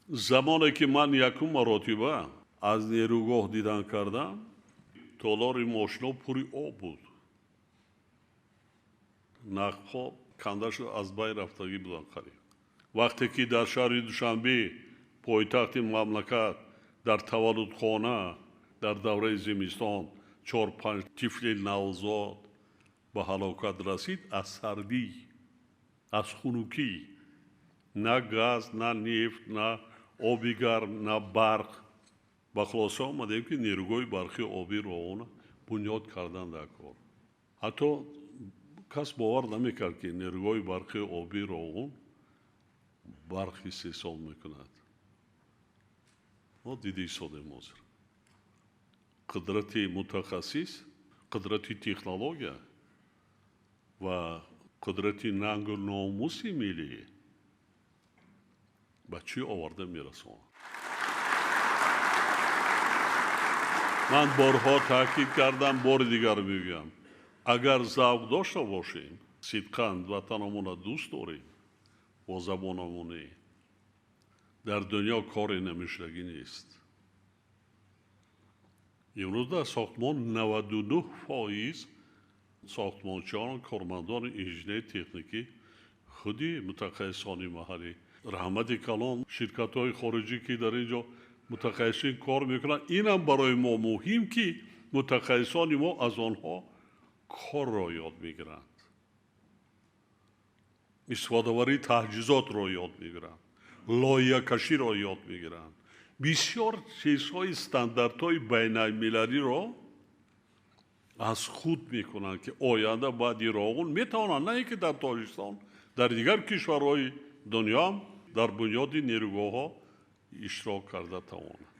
زمانی که من یکم مرتبه از نیروگاه دیدن کردم تالار ماشینا پوری آب بود نقب‌ها کندش از بین رفتگی بودن قریب وقتی که در شهر دوشنبه پایتخت مملکت در تولدخانه در دوره زمستان 4-5 طفل نوزاد به هلاکت رسید از سردی از خنکی نه گاز نه نفت نه آبی گرم نه برق با خلاصه آمدیم که نیروگاه برقی آبی رو بنیاد کردن در کار حتی کس باور نمیکرد که نیروگاه برقی آبی رو برق استحصال میکند ما دیده ایستادیم حاضر قدرت متخصص قدرت تکنولوژیا و قدرت ننگ و ناموس ملی به چی آورده میرسونه من بارها تاکید کردم بار دیگر میگم اگر ذوق داشته باشیم صدقاً وطنمون دوست داریم با زبانمونی در دنیا کاری نمیشدگی نیست امروز در ساختمان 99% ساختمانچیان کارمندان انجینر تکنیکی خودی متخصصان محلی رحمت کلان شرکت های خارجی که در اینجا متخصصین کار میکنن این هم برای ما مهم که متخصصان ما از آنها کار را یاد میگیرند استفاده‌وری تجهیزات را یاد میگیرند لایحه کشی را یاد میگیرند بسیار چیزهای استانداردهای بین المللی را از خود میکنند که آینده بعد ایران میتوانند نه اینکه در تاجیکستان در دیگر کشورهای دنیا هم در بنیاد نیروگاه ها اشتراک کرده توانند